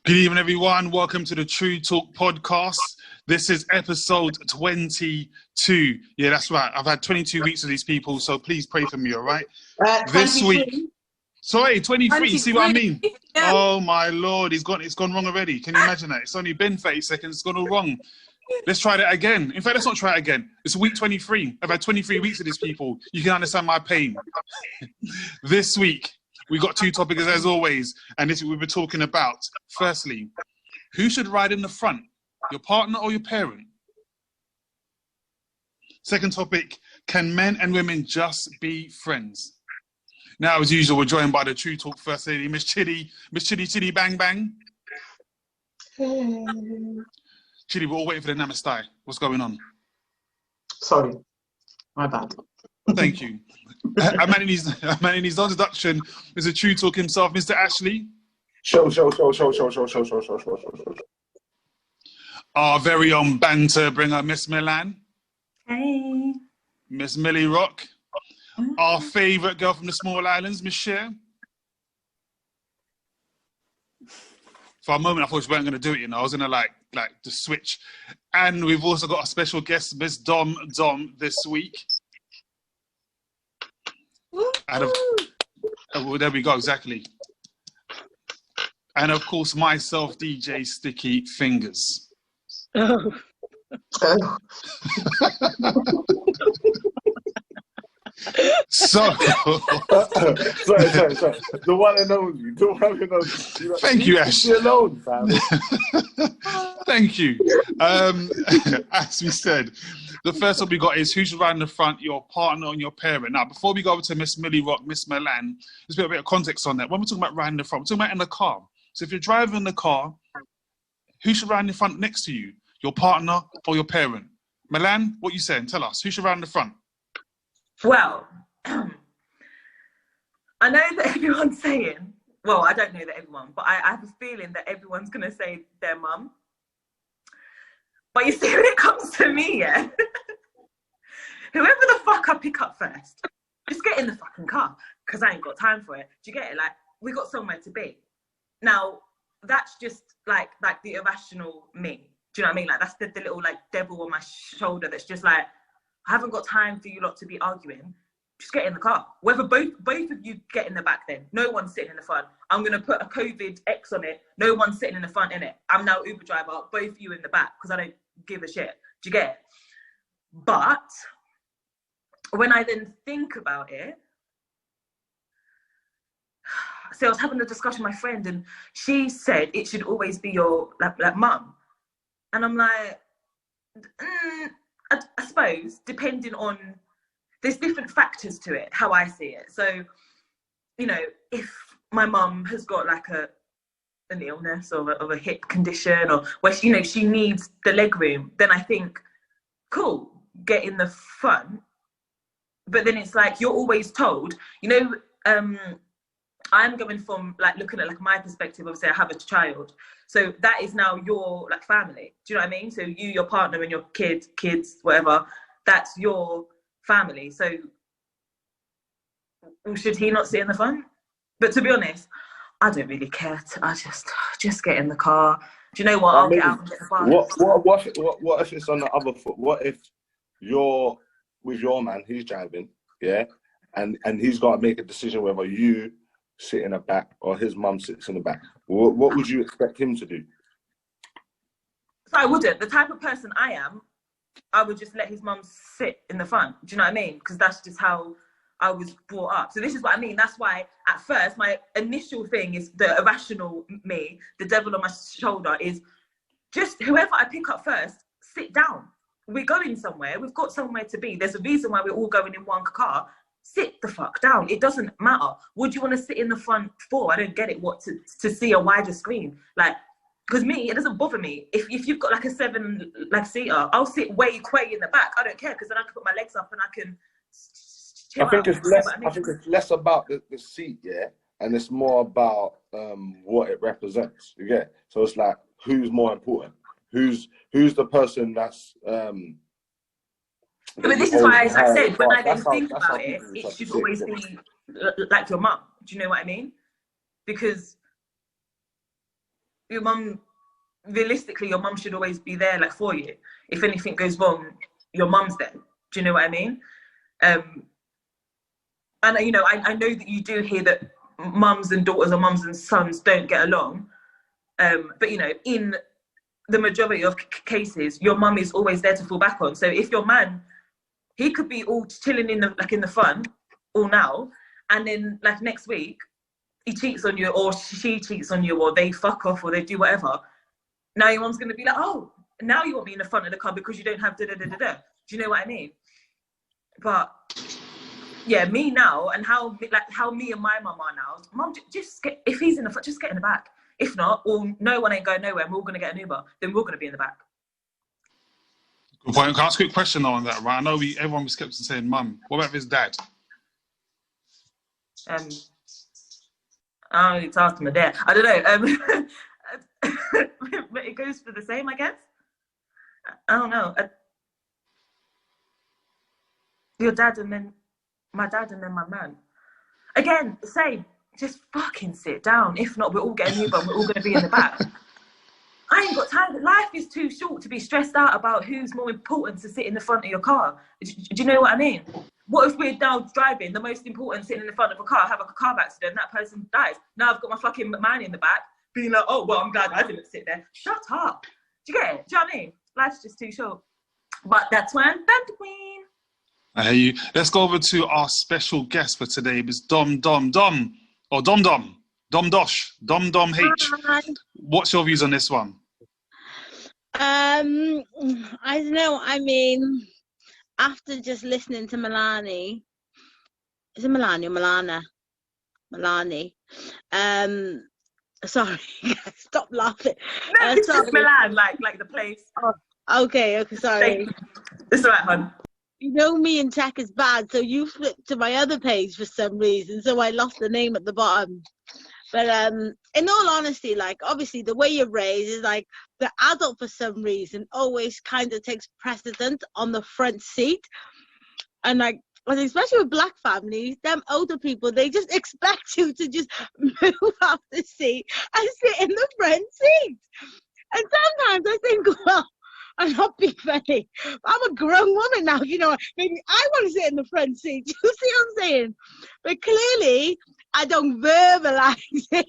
Good evening, everyone. Welcome to the TruuuTalk podcast. This is episode 22. Yeah, that's right. I've had 22 weeks with these people, so please pray for me, all right? This week. Sorry, 23. You see what I mean? Yeah. Oh, my Lord. It's gone wrong already. Can you imagine that? It's only been 30 seconds. It's gone all wrong. Let's try that again. In fact, let's not try it again. It's week 23. I've had 23 weeks with these people. You can understand my pain. This week, we got two topics as always, and this we've been talking about. Firstly, who should ride in the front, your partner or your parent? Second topic, can men and women just be friends? Now, as usual, we're joined by the TruuuTalk First Lady, Miss Chidi Bang Bang. Hey. Chidi, we're all waiting for the namaste. What's going on? Sorry, my bad. Thank you. A man in his introduction is a TruuuTalk himself, Mr. Ashley. Show. Our very own banter bringer, Miss Milan. Hey. Miss Millie Rock. Our favourite girl from the small islands, Miss Cher. For a moment, I thought she weren't going to do it, you know. I was going to like to switch. And we've also got a special guest, Miss Dom, this week. Well, there we go, exactly. And of course, myself, DJ Sticky Fingers. Oh. So, sorry. The one and only. Thank you, Ash. Leave me alone, fam. Thank you. As we said, the first one we got is who should ride in the front, your partner or your parent. Now, before we go over to Miss Millie Rock, Miss Milan, there's a bit of context on that. When we're talking about riding in the front, we're talking about in the car. So if you're driving in the car, who should ride in the front next to you, your partner or your parent? Milan, what you saying? Tell us, who should ride in the front? Well, I know that everyone's saying, well, I don't know that everyone, but I have a feeling that everyone's going to say their mum. But you see, when it comes to me, yeah, whoever the fuck I pick up first, just get in the fucking car, because I ain't got time for it. Do you get it? Like, we got somewhere to be. Now, that's just like the irrational me. Do you know what I mean? Like, that's the little like devil on my shoulder that's just like, I haven't got time for you lot to be arguing. Just get in the car. Whether both of you get in the back then. No one's sitting in the front. I'm going to put a COVID X on it. No one's sitting in the front, innit? I'm now Uber driver. Both you in the back because I don't give a shit. Do you get it? But when I then think about it, so I was having a discussion with my friend and she said it should always be your like mum. And I'm like, I suppose, depending on, there's different factors to it, how I see it. So, you know, if my mum has got like an illness or a hip condition or where she, you know, she needs the leg room, then I think, cool, get in the front. But then it's like, you're always told, you know, I'm going from like looking at like my perspective, obviously I have a child. So that is now your like family. Do you know what I mean? So you, your partner and your kids, whatever, that's your family. So should he not sit in the front? But to be honest, I don't really care. I just get in the car. Do you know what? I'll get out and get the bus. What if it's on the other foot? What if you're with your man, he's driving, yeah? And he's got to make a decision whether you sit in the back or his mum sits in the back. What would you expect him to do? So I wouldn't. The type of person I am, I would just let his mum sit in the front. Do you know what I mean? Because that's just how I was brought up. So this is what I mean. That's why at first my initial thing is the irrational me, the devil on my shoulder, is just whoever I pick up first, sit down. We're going somewhere. We've got somewhere to be. There's a reason why we're all going in one car. Sit the fuck down. It doesn't matter. Would you want to sit in the front for? I don't get it. What, to see a wider screen? Like, because me, it doesn't bother me. If you've got like a 7 like seater, I'll sit way in the back. I don't care because then I can put my legs up and I can chill I think out. it's less. I think it's less about the seat, yeah, and it's more about what it represents. You get it? So it's like who's more important? Who's the person that's But this is why I said, when I then think about it, it should always be like your mum. Do you know what I mean? Because your mum, realistically, your mum should always be there, like, for you. If anything goes wrong, your mum's there. Do you know what I mean? And, you know, I know that you do hear that mums and daughters or mums and sons don't get along. But, you know, in the majority of cases, your mum is always there to fall back on. So if your man, he could be all chilling in the fun all now, and then like next week he cheats on you, or she cheats on you, or they fuck off, or they do whatever. Now your mum's gonna be like, oh, now you want me in the front of the car because you don't have da-da-da-da-da. Do you know what I mean? But yeah, me now, and how me and my mum are now. Mum, just get, if he's in the front, just get in the back. If not, well, no one ain't going nowhere, and we're all gonna get an Uber. Then we're gonna be in the back. Good point. Can I ask a quick question though on that, right? I know everyone was skeptical saying mum. What about his dad? I only asked my dad. I don't know. But it goes for the same, I guess. I don't know. Your dad and then my dad and then my man. Again, same. Just fucking sit down. If not, we're all getting Uber and we're all going to be in the back. I ain't got time. Life is too short to be stressed out about who's more important to sit in the front of your car. Do you know what I mean? What if we're now driving, the most important sitting in the front of a car, have a car accident, that person dies. Now I've got my fucking man in the back being like, oh, well, I'm glad I didn't sit there. Shut up. Do you get it? Do you know what I mean? Life's just too short. But that's why I'm Band Queen. I hear you. Let's go over to our special guest for today. It's Dom Dosh, Dom H. Hi. What's your views on this one? I don't know. I mean, after just listening to Milani, is it Milani or Milana? Milani. Sorry, stop laughing. No, it's just Milan, like the place. Oh, okay, sorry. It's all right, hon. You know me and tech is bad, so you flipped to my other page for some reason, so I lost the name at the bottom. But in all honesty, like, obviously the way you're raised is like the adult for some reason always kind of takes precedent on the front seat. And like, especially with black families, them older people, they just expect you to just move off the seat and sit in the front seat. And sometimes I think, well, I'm not being funny. I'm a grown woman now, you know. Maybe I want to sit in the front seat. You see what I'm saying? But clearly, I don't verbalize it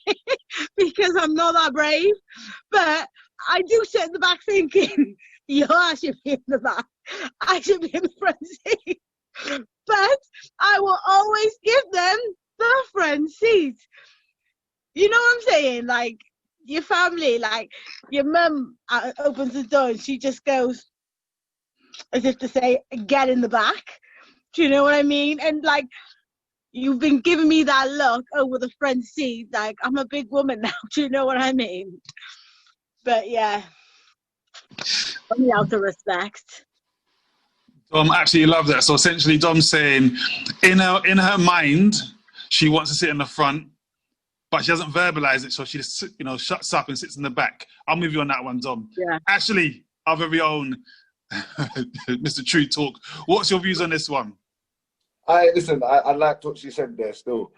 because I'm not that brave. But I do sit in the back thinking, yo, I should be in the back. I should be in the front seat. But I will always give them the front seat. You know what I'm saying? Like, your family, like, your mum opens the door and she just goes, as if to say, get in the back. Do you know what I mean? And, like, you've been giving me that look over the front seat, like, I'm a big woman now. Do you know what I mean? But, yeah. Only out of respect. Dom, actually love that. So essentially, Dom's saying, in her mind, she wants to sit in the front, but she doesn't verbalize it, so she just, you know, shuts up and sits in the back. I'm with you on that one, Dom. Yeah. Actually, our very own Mr. TruuuTalk, what's your views on this one? Listen, I liked what she said there still.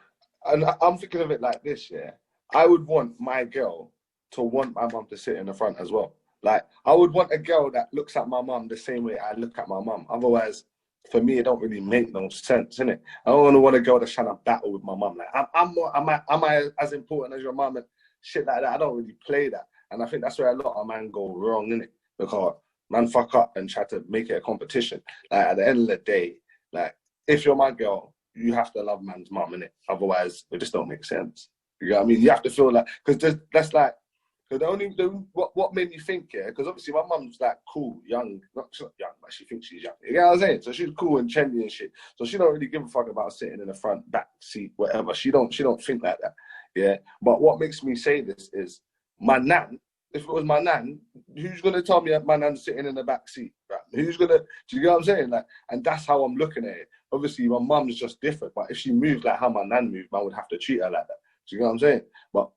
And I'm thinking of it like this, yeah. I would want my girl to want my mum to sit in the front as well. Like, I would want a girl that looks at my mum the same way I look at my mum. Otherwise, for me, it don't really make no sense, innit? I don't want a girl that's trying to battle with my mum. Like, am I as important as your mum and shit like that? I don't really play that. And I think that's where a lot of men go wrong, innit? Because man fuck up and try to make it a competition. Like, at the end of the day, like, if you're my girl, you have to love man's mum, innit? Otherwise, it just don't make sense. You know what I mean? You have to feel like, because that's like, what made me think, yeah, because obviously my mum's like cool, young, she's not young, but she thinks she's young. You know what I'm saying? So she's cool and trendy and shit. So she don't really give a fuck about sitting in the front, back seat, whatever. She don't think like that. Yeah. But what makes me say this is my nan, if it was my nan, who's gonna tell me that my nan's sitting in the back seat? Right? Who's gonna, do you get what I'm saying? Like, and that's how I'm looking at it. Obviously my mum's just different, but if she moved like how my nan moved, man would have to treat her like that. Do you get what I'm saying? But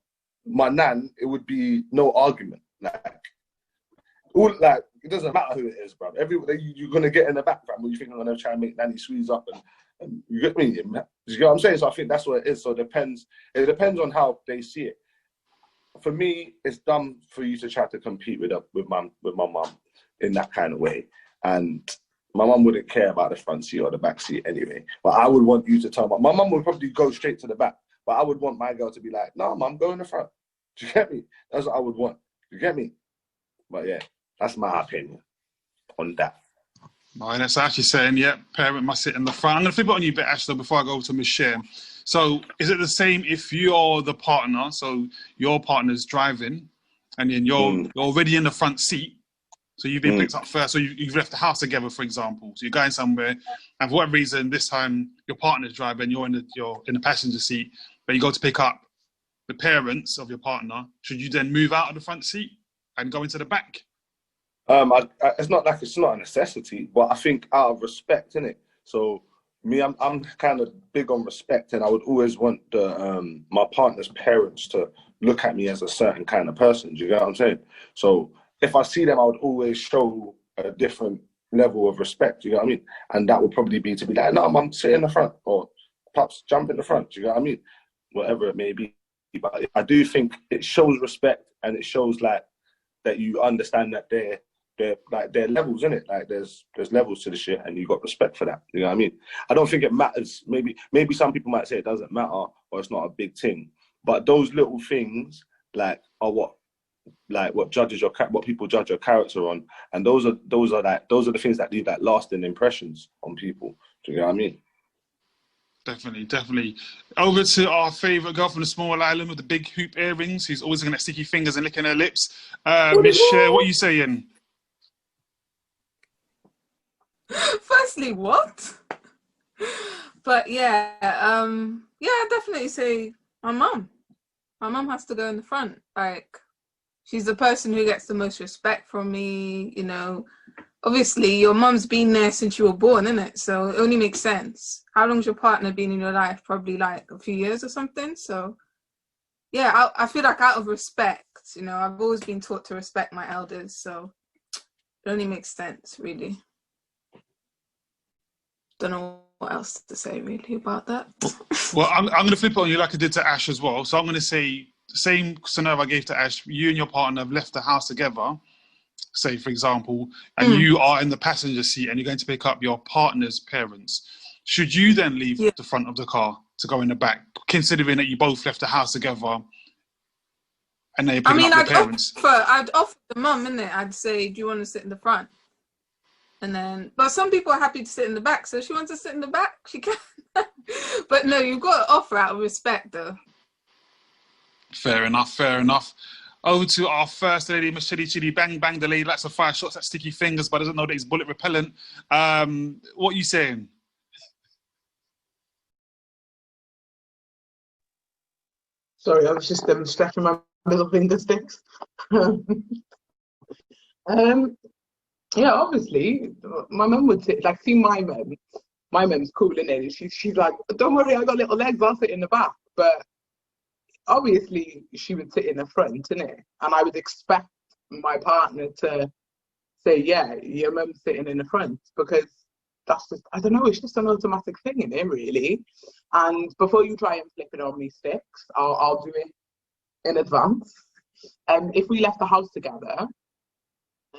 my nan, it would be no argument. Like, it doesn't matter who it is, bro. You're gonna get in the background when you think I'm gonna try and make nanny squeeze up and you get me. Do you get what I'm saying? So I think that's what it is. So it depends on how they see it. for me, it's dumb for you to try to compete with my mum in that kind of way. And my mum wouldn't care about the front seat or the back seat anyway. But I would want you to tell my mum would probably go straight to the back. But I would want my girl to be like, no, mum, go in the front. Do you get me? That's what I would want. Do you get me? But yeah, that's my opinion on that. All right, that's actually saying, yeah, parent must sit in the front. I'm going to flip it on you a bit, Ash, though, before I go over to Michelle. So is it the same if you're the partner, so your partner's driving, and then you're already in the front seat, so you've been picked up first, so you've left the house together, for example. So you're going somewhere, and for whatever reason, this time your partner's driving, you're in the passenger seat, but you go to pick up the parents of your partner. Should you then move out of the front seat and go into the back? It's not a necessity, but I think out of respect, innit? So me, I'm kind of big on respect, and I would always want my partner's parents to look at me as a certain kind of person. Do you get what I'm saying? So if I see them, I would always show a different level of respect. Do you get what I mean? And that would probably be to be like, no, mum, sit in the front, or perhaps jump in the front. Do you get what I mean? Whatever it may be. But I do think it shows respect, and it shows like that you understand that they're levels in it. Like there's levels to the shit, and you got respect for that. You know what I mean? I don't think it matters. Maybe some people might say it doesn't matter or it's not a big thing, but those little things like are what people judge your character on, and those are the things that leave like lasting impressions on people. Do you know what I mean? Definitely. Over to our favourite girl from the small island with the big hoop earrings, who's always looking at sticky fingers and licking her lips. Michelle, what are you saying? Firstly, what? But yeah, I definitely say my mum. My mum has to go in the front. Like, she's the person who gets the most respect from me. You know, obviously your mum's been there since you were born, innit? So it only makes sense. How long's your partner been in your life? Probably like a few years or something. So yeah, I feel like out of respect, you know, I've always been taught to respect my elders. So it only makes sense, really. Don't know what else to say really about that. Well, I'm going to flip it on you like I did to Ash as well. So I'm going to say the same scenario I gave to Ash. You and your partner have left the house together, say for example, and you are in the passenger seat and you're going to pick up your partner's parents. Should you then leave the front of the car to go in the back, considering that you both left the house together and they're picking up your parents? I'd offer the mum, innit? I'd say, do you want to sit in the front? And then, but some people are happy to sit in the back, so if she wants to sit in the back, she can. But no, you've got to offer out of respect, though. Fair enough. Over to our first lady, Miss Chitty Chitty Bang Bang. The lady likes to fire shots at sticky fingers, but doesn't know that it's bullet repellent. What are you saying? Sorry, I was just stretching my middle finger sticks. Yeah, obviously, my mum would sit, like, see my mum. My mum's cool, innit? She's like, don't worry, I got little legs, I'll sit in the back. But obviously, she would sit in the front, innit? And I would expect my partner to say, yeah, your mum's sitting in the front, because that's just, I don't know, it's just an automatic thing, innit, really? And before you try and flip it on me sticks, I'll do it in advance. If we left the house together,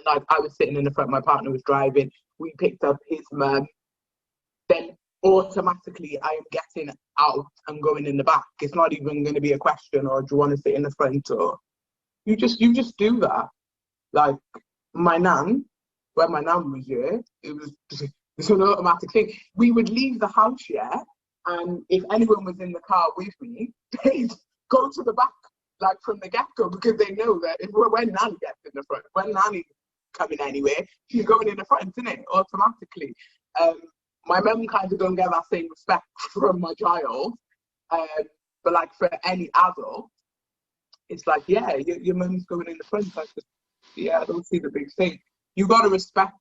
and I was sitting in the front, my partner was driving, we picked up his mum, then automatically I am getting out and going in the back. It's not even going to be a question, or do you want to sit in the front, or you just do that. Like my nan, when my nan was here, it's an automatic thing. We would leave the house, yeah, and if anyone was in the car with me, they'd go to the back, like from the get-go, because they know that when Nan gets in the front, when Nanny's coming anywhere, she's going in the front, isn't it? Automatically. My mum kind of don't get that same respect from my child, but like for any adult, it's like, yeah, your mum's going in the front. I don't see the big thing. You got to respect,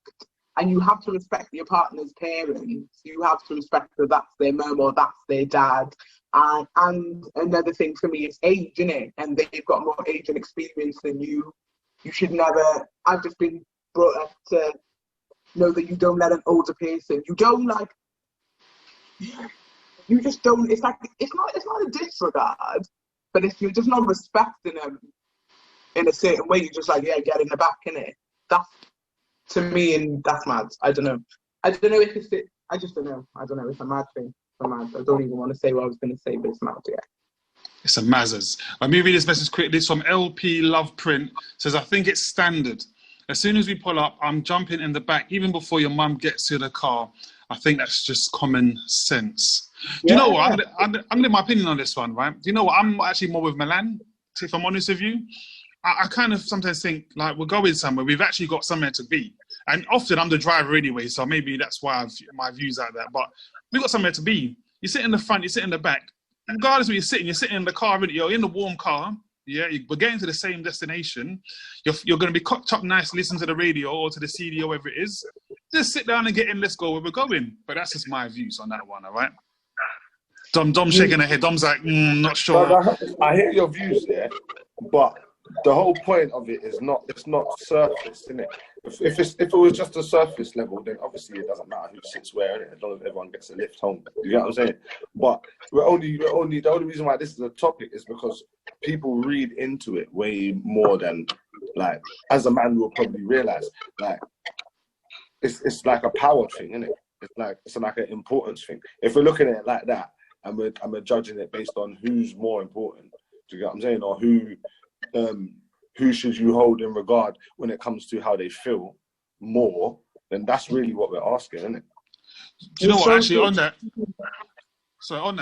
and you have to respect your partner's parents. You have to respect that that's their mum or that's their dad. And another thing for me is age, innit? And they've got more age and experience than you. You should never. I've just been brought up to know that you don't let an older person. You don't like. You just don't. It's like it's not a disregard, but if you're just not respecting them, in a certain way, you're just like, yeah, get in the back, innit? That's, to me, and that's mad. I don't know. I don't know if it's, I just don't know. I don't know. It's a mad thing. It's a mad. I don't even want to say what I was going to say, but it's mad, yeah. It's a Mazzers. Let me read this message quickly. It's from LP Love Print. Says, I think it's standard. As soon as we pull up, I'm jumping in the back, even before your mum gets to the car. I think that's just common sense. Do you know what? I'm going to give my opinion on this one, right? Do you know what? I'm actually more with Milan, if I'm honest with you. I kind of sometimes think, like, we're going somewhere. We've actually got somewhere to be. And often I'm the driver anyway, so maybe that's why my view's like that. But we've got somewhere to be. You sit in the front, you sit in the back. Regardless of where you're sitting in the car, you're in the warm car, yeah, we're getting to the same destination. You're going to be cocked up nice, listen to the radio or to the CD or whatever it is. Just sit down and get in, let's go where we're going. But that's just my views on that one, all right? Dom's shaking her head. Dom's like, not sure. I hear your views there, but the whole point of it is it's not surface, isn't it? If it was just a surface level, then obviously it doesn't matter who sits where, innit? As long as everyone gets a lift home. You get what I'm saying? But the only reason why this is a topic is because people read into it way more than, like, as a man will probably realize, like, it's like a power thing, isn't it? It's like an importance thing. If we're looking at it like that, and we're judging it based on who's more important, do you get what I'm saying? Or who should you hold in regard when it comes to how they feel more, then that's really what we're asking, isn't it? Do you know what? Actually, on that, I'm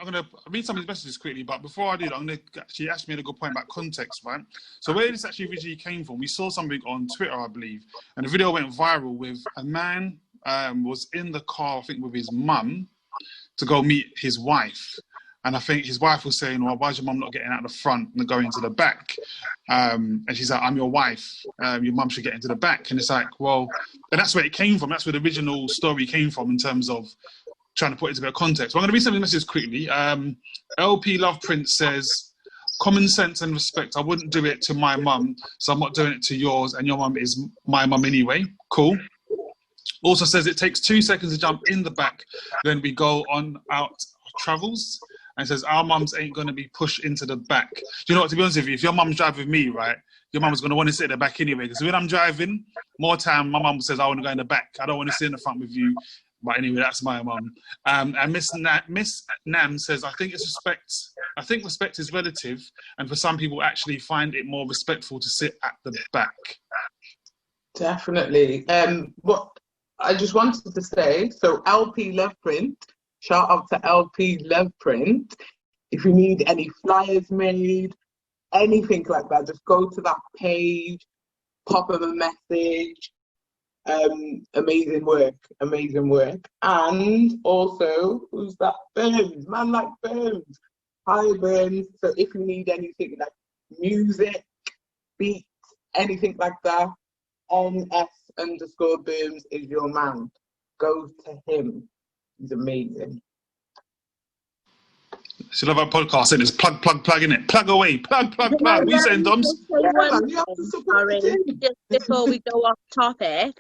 gonna read some of these messages quickly. But before I do that, I'm gonna actually made a good point about context, right? So where this actually originally came from, we saw something on Twitter, I believe, and the video went viral with a man was in the car, I think, with his mum to go meet his wife. And I think his wife was saying, well, why is your mum not getting out the front and going to the back? And she's like, I'm your wife. Your mum should get into the back. And it's like, well, and that's where it came from. That's where the original story came from in terms of trying to put it into a bit of context. Well, I'm going to read some of the messages quickly. LP Love Prince says, common sense and respect. I wouldn't do it to my mum, so I'm not doing it to yours. And your mum is my mum anyway. Cool. Also says it takes 2 seconds to jump in the back. Then we go on out travels. And says, our mums ain't going to be pushed into the back. Do you know what, to be honest with you, if your mum's driving with me, right, your mum's going to want to sit in the back anyway. Because when I'm driving, more time, my mum says, I want to go in the back. I don't want to sit in the front with you. But anyway, that's my mum. And Miss Nam says, I think respect is relative. And for some people, actually find it more respectful to sit at the back. Definitely. What I just wanted to say, so LP Love Print, shout out to LP Love Print. If you need any flyers made, anything like that, just go to that page, pop them a message. Amazing work. And also, who's that? Burns, man like Burns. Hi Burns. So if you need anything like music, beats, anything like that, NS_Burns is your man. Go to him. He's amazing. She love our podcast, and it's plug in it. Plug away, plug. We saying, Doms? Sorry, just before we go off topic,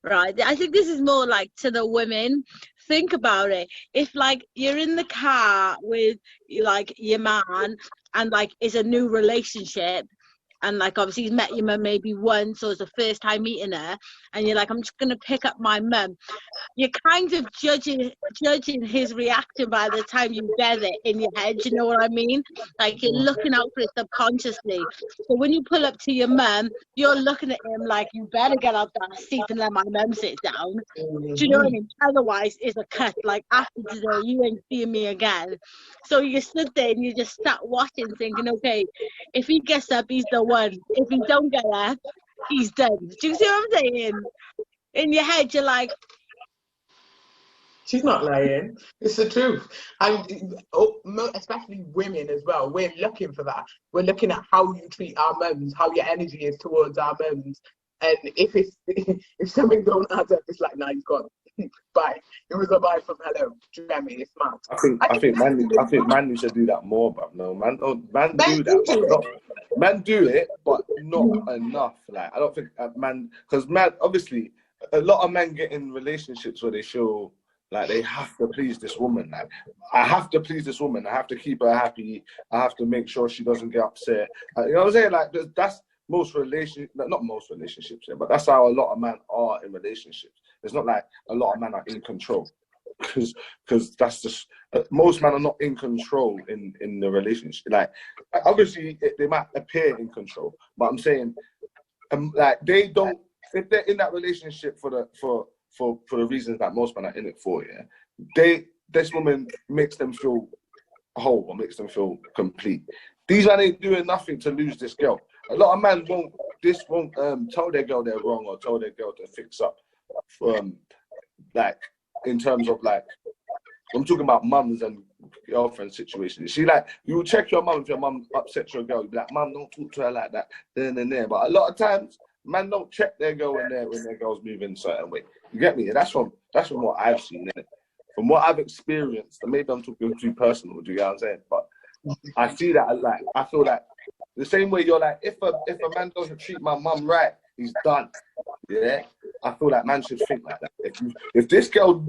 right? I think this is more like to the women. Think about it. If like you're in the car with like your man, and like it's a new relationship, and like obviously he's met your mum maybe once or it's the first time meeting her, and you're like, I'm just gonna pick up my mum. You're kind of judging his reaction by the time you get it in your head. You know what I mean? Like you're looking out for it subconsciously. So when you pull up to your mum, you're looking at him like, you better get out that seat and let my mum sit down. Do you know what I mean? Otherwise, it's a cut. Like after today, you ain't seeing me again. So you sit there and you just start watching, thinking, okay, if he gets up, he's the one. If he don't get up, he's done. Do you see what I'm saying? In your head, you're like, she's not lying. It's the truth. And especially women as well. We're looking for that. We're looking at how you treat our mums, how your energy is towards our mums. And if something don't add up, it's like, nah, he's gone. Bye. It was a bye from hello. Do you get me? It's mad. I think man should do that more, but no, man do that. Man do it, but not enough. Like I don't think man, because man, obviously, a lot of men get in relationships where they feel Like, they have to please this woman. Like, I have to please this woman. I have to keep her happy. I have to make sure she doesn't get upset. You know what I'm saying? Like, that's most relationships, not most relationships, yeah, but that's how a lot of men are in relationships. It's not like a lot of men are in control, because that's just most men are not in control in the relationship. Like, obviously they might appear in control, but I'm saying, like, they don't, if they're in that relationship for the reasons that most men are in it for, yeah, this woman makes them feel whole or makes them feel complete. These men ain't doing nothing to lose this girl. A lot of men won't tell their girl they're wrong or tell their girl to fix up. Like, in terms of, like, I'm talking about mums and girlfriend situations. See, like, you will check your mum if your mum upsets your girl. You'll be like, "Mum, don't talk to her like that." There. But a lot of times, men don't check their girl when their girl's moving a certain way. You get me? And that's from what I've seen, innit? From what I've experienced, and maybe I'm talking too personal, do you get what I'm saying? But I see that, like, I feel like the same way you're like, if a man doesn't treat my mum right, he's done. Yeah, I feel like man should think like that. If this girl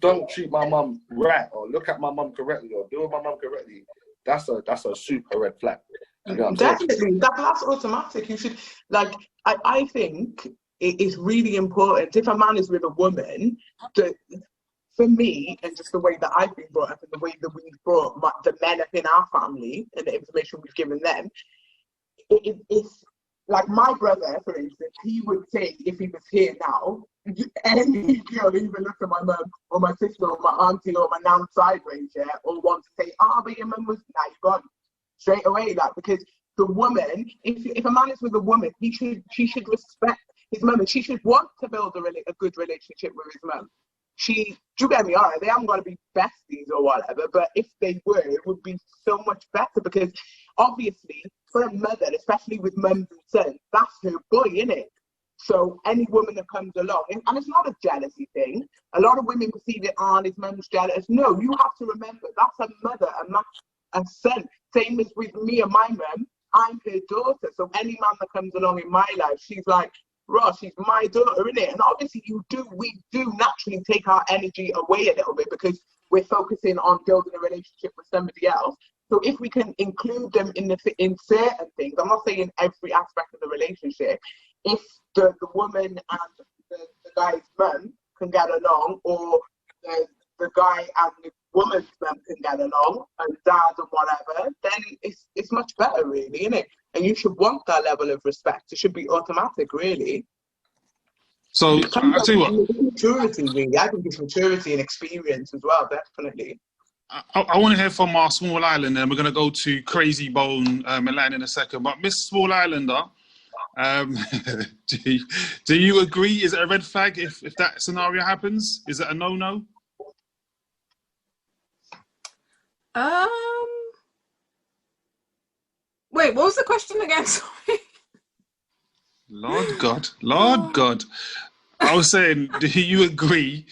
don't treat my mum right, or look at my mum correctly, or deal with my mum correctly, that's a super red flag. You know what I'm Definitely, saying? that's automatic. You should, like, I think it is really important, if a man is with a woman, that, for me, and just the way that I've been brought up and the way that we've brought the men up in our family and the information we've given them, it's like, my brother, for instance, he would say, if he was here now, any girl, even look at my mum or my sister or my auntie or my nan sideways, yeah, or want to say, but your mum was, now you're gone. Straight away, like, because the woman, if a man is with a woman, she should respect his mum, and she should want to build a good relationship with his mum. Do you get me? All right, they haven't got to be besties or whatever, but if they were, it would be so much better, because obviously for a mother, especially with mums and sons, that's her boy, innit? So any woman that comes along, and it's not a jealousy thing. A lot of women perceive it, his mum's jealous. No, you have to remember, that's a mother, a son. Same as with me and my mum, I'm her daughter. So any man that comes along in my life, she's like, Ross, she's my daughter, innit? And obviously we do naturally take our energy away a little bit, because we're focusing on building a relationship with somebody else. So if we can include them in certain things, I'm not saying every aspect of the relationship, if the woman and the guy's mum can get along, or the guy and the woman's mum can get along, and dad and whatever, then it's much better, really, isn't it? And you should want that level of respect. It should be automatic, really. So I'll tell you what. Maturity, really. I think it's maturity and experience as well, definitely. I want to hear from our Small Island, and we're going to go to Crazy Bone Milan in a second. But Miss Small Islander, do you agree? Is it a red flag if that scenario happens? Is it a no-no? Wait, what was the question again? Sorry. Lord God. I was saying, do you agree?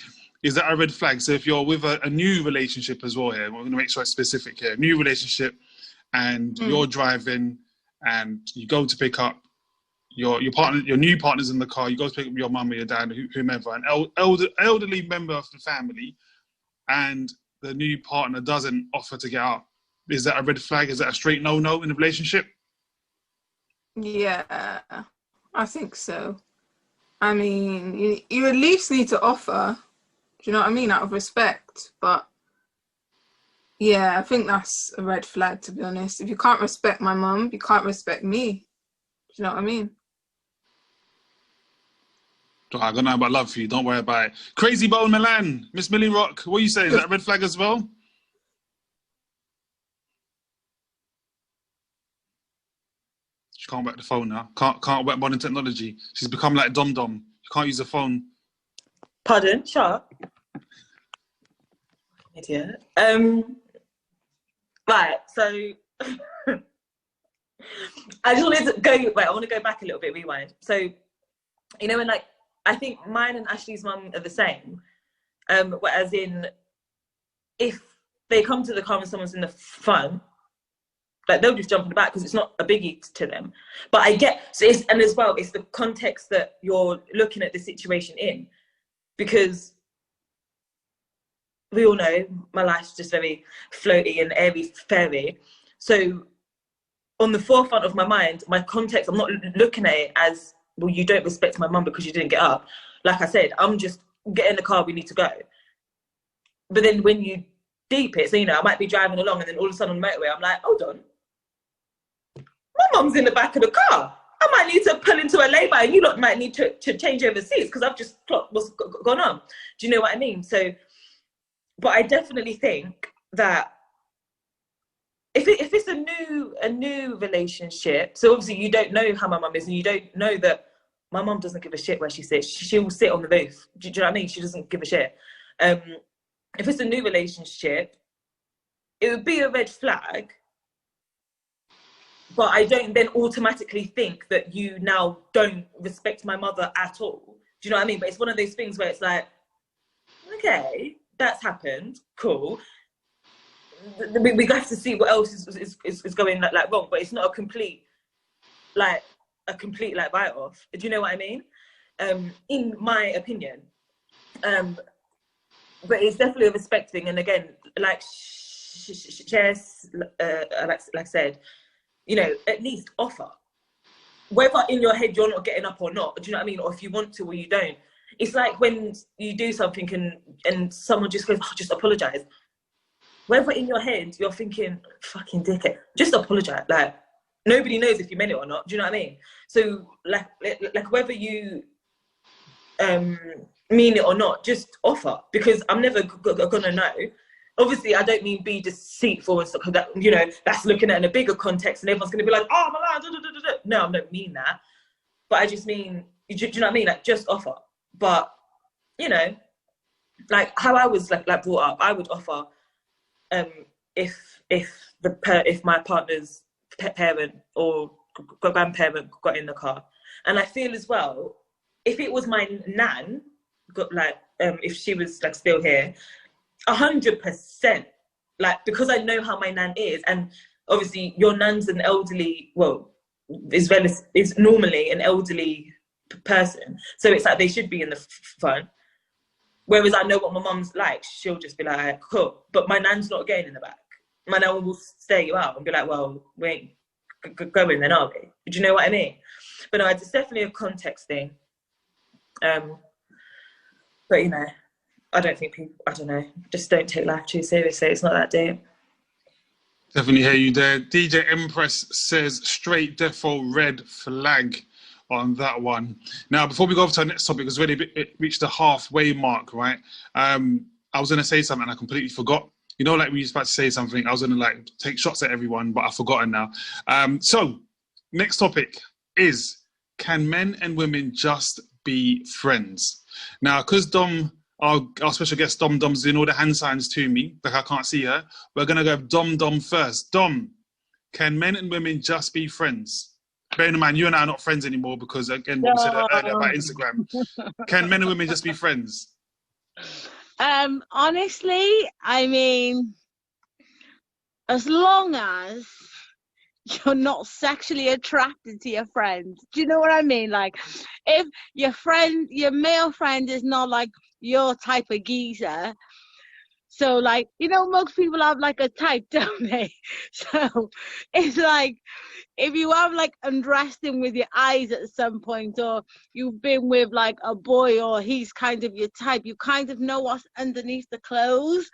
Is that a red flag? So if you're with a new relationship as well here, we're going to make sure it's specific here. New relationship, and you're driving, and you go to pick up your partner, your new partner's in the car. You go to pick up your mum or your dad, whomever, an elderly member of the family, and the new partner doesn't offer to get out. Is that a red flag? Is that a straight no-no in a relationship? Yeah, I think so. I mean, you at least need to offer. Do you know what I mean? Out of respect. But yeah, I think that's a red flag, to be honest. If you can't respect my mum, you can't respect me. Do you know what I mean? I got nothing but love for you. Don't worry about it. Crazy Bone Milan, Miss Millie Rock, what you say? Is that a red flag as well? She can't work the phone now. Can't work modern technology. She's become like Dom Dom. You can't use the phone. Pardon? Shut up. Idiot. Right, so I just wanted to I want to go back a little bit, rewind. So, you know, when, like, I think mine and Ashley's mum are the same. As in, if they come to the car and someone's in the front, like, they'll just jump in the back because it's not a biggie to them. But I get, and as well, it's the context that you're looking at the situation in. Because we all know my life's just very floaty and airy fairy. So on the forefront of my mind, my context, I'm not looking at it as, well, you don't respect my mum because you didn't get up. Like I said, I'm just, get in the car, we need to go. But then when you deep it, so, you know, I might be driving along and then all of a sudden on the motorway, I'm like, hold on, my mum's in the back of the car. I might need to pull into a lay-by and you lot might need to change over seats because I've just clocked what's gone on. Do you know what I mean? So, but I definitely think that if it's a new relationship, so obviously you don't know how my mum is and you don't know that my mum doesn't give a shit where she sits. She will sit on the roof. Do you know what I mean? She doesn't give a shit. If it's a new relationship, it would be a red flag. But I don't then automatically think that you now don't respect my mother at all. Do you know what I mean? But it's one of those things where it's like, okay, that's happened, cool. We have to see what else is going like wrong, but it's not a complete write-off. Do you know what I mean? In my opinion. But it's definitely a respect thing. And again, like Jess, like I said, you know, at least offer. Whether in your head you're not getting up or not, do you know what I mean? Or if you want to or you don't. It's like when you do something and someone just goes, oh, just apologise. Whether in your head you're thinking, fucking dickhead, just apologise. Like, nobody knows if you meant it or not. Do you know what I mean? So, like whether you mean it or not, just offer. Because I'm never gonna know. Obviously, I don't mean be deceitful and stuff, because that, you know, that's looking at in a bigger context and everyone's going to be like, oh, my God, no, I don't mean that. But I just mean, do you know what I mean? Like, just offer. But, you know, like how I was like brought up, I would offer if my partner's parent or grandparent got in the car. And I feel as well, if it was my nan, if she was like still here, 100%, like, because I know how my nan is, and obviously your nan's an elderly, well, is normally an elderly person, so it's like they should be in the front. Whereas I know what my mum's like, she'll just be like, cool, but my nan's not getting in the back. My nan will stare you out and be like, well, we ain't going then, are we? Do you know what I mean? But no, it's definitely a context thing. But you know, I don't think people, I don't know, just don't take life too seriously. It's not that deep. Definitely hear you there. DJ Empress says straight defo red flag on that one. Now, before we go over to our next topic, because it reached the halfway mark, right? I was going to say something and I completely forgot. You know, like when you're about to say something, I was going to like take shots at everyone, but I've forgotten now. So, next topic is, can men and women just be friends? Now, because Dom, our special guest Dom's doing all the hand signs to me, like I can't see her, we're going to go Dom first. Dom, can men and women just be friends? Bearing in mind, you and I are not friends anymore because, again, what we said earlier about Instagram. Can men and women just be friends? Honestly, I mean, as long as you're not sexually attracted to your friend. Do you know what I mean? Like, if your male friend is not like your type of geezer, so like, you know, most people have like a type, don't they? So it's like, if you have like undressed him with your eyes at some point, or you've been with like a boy or he's kind of your type, you kind of know what's underneath the clothes.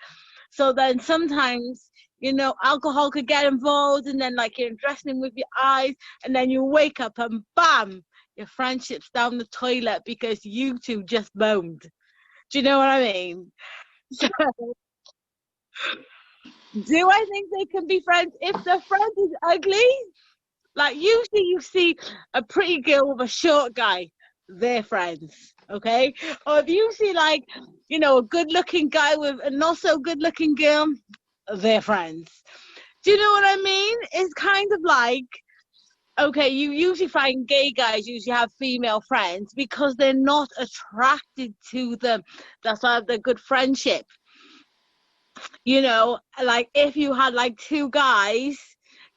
So then sometimes, you know, alcohol could get involved, and then like you're undressing him with your eyes, and then you wake up and bam, your friendship's down the toilet because you two just boned. Do you know what I mean? So, do I think they can be friends? If the friend is ugly, like usually you see a pretty girl with a short guy, they're friends, okay? Or if you see like, you know, a good-looking guy with a not so good-looking girl, they're friends. Do you know what I mean? It's kind of like, okay, you usually find gay guys usually have female friends because they're not attracted to them. That's why they're good friendship. You know, like if you had like two guys,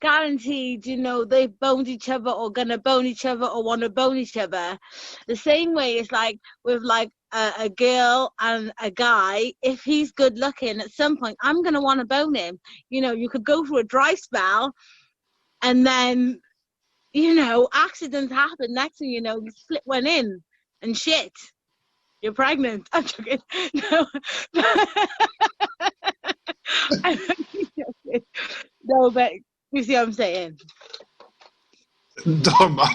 guaranteed, you know, they boned each other or gonna bone each other or want to bone each other. The same way it's like with like a girl and a guy, if he's good looking, at some point I'm gonna want to bone him. You know, you could go through a dry spell, and then, you know, accidents happen. Next thing you know, you slip one in, and shit, you're pregnant. I'm joking. No. No, but you see what I'm saying? I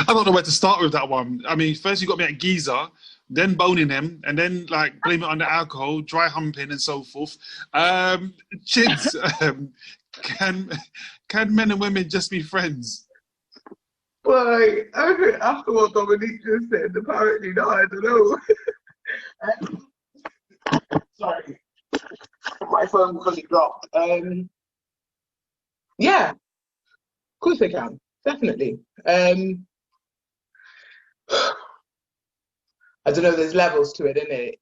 don't know where to start with that one. I mean, first you got me at geezer, then boning him, and then like blame it on the alcohol, dry humping, and so forth. Chids, can men and women just be friends? Well, I think after what Dominique just said, apparently no, I don't know. Sorry, my phone couldn't drop. Yeah, of course they can, definitely. I don't know, there's levels to it, isn't it?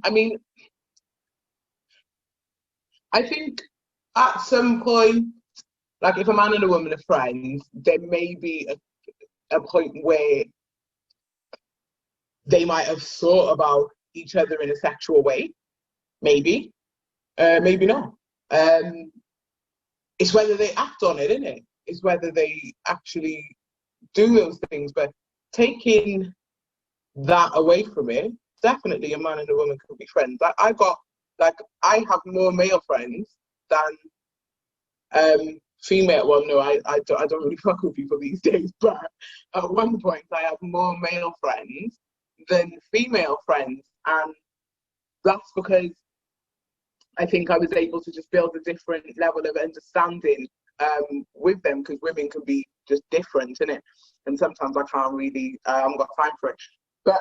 I mean, I think at some point, like if a man and a woman are friends, there may be a point where they might have thought about each other in a sexual way. Maybe, maybe not. It's whether they act on it, isn't it? It's whether they actually do those things. But taking that away from it, definitely a man and a woman could be friends. I have more male friends than female. Well, no, I don't really fuck with people these days. But at one point, I have more male friends than female friends, and that's because I think I was able to just build a different level of understanding with them, because women can be just different, innit? And sometimes I can't really, I haven't got time for it. But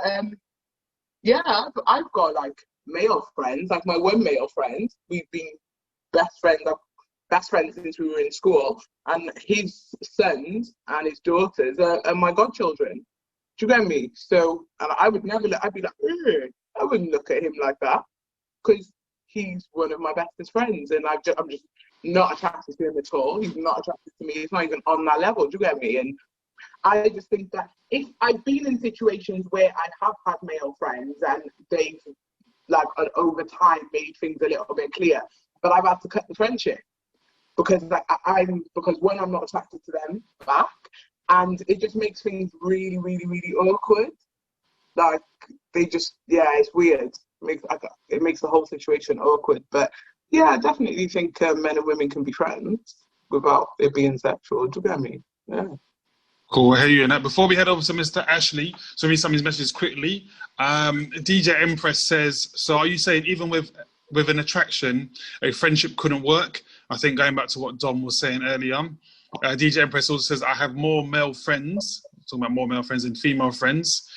yeah, I've got like male friends, like my one male friend. We've been best friends since we were in school, and his sons and his daughters are my godchildren. Do you get me? So, and I would never, I'd be like, I wouldn't look at him like that, because he's one of my bestest friends, and I'm just not attracted to him at all. He's not attracted to me. It's not even on that level. Do you get me? And I just think that if I've been in situations where I have had male friends and they've, like, over time made things a little bit clear, but I've had to cut the friendship because because one, I'm not attracted to them back, and it just makes things really, really, really awkward. Like, they just, yeah, it's weird. It makes the whole situation awkward. But yeah, I definitely think men and women can be friends without it being sexual. Do you get me? Yeah. Cool, I hear you in that. Before we head over to Mr. Ashley, so read some of his messages quickly. DJ Empress says, so are you saying even with an attraction, a friendship couldn't work? I think going back to what Dom was saying earlier. DJ Empress also says, I have more male friends, talking about more male friends than female friends.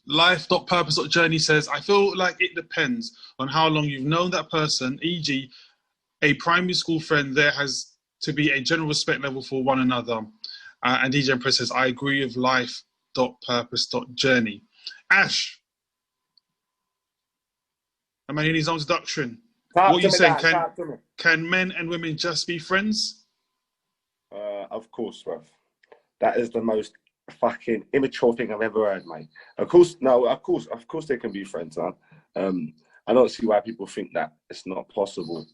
Life.purpose.journey says, I feel like it depends on how long you've known that person, e.g. a primary school friend, there has to be a general respect level for one another. And DJ Empress says, I agree with life.purpose.journey. Ash, am I in his own introduction? What are you saying? Can men and women just be friends? Of course, bro. That is the most fucking immature thing I've ever heard, mate. Of course they can be friends, huh? I don't see why people think that it's not possible.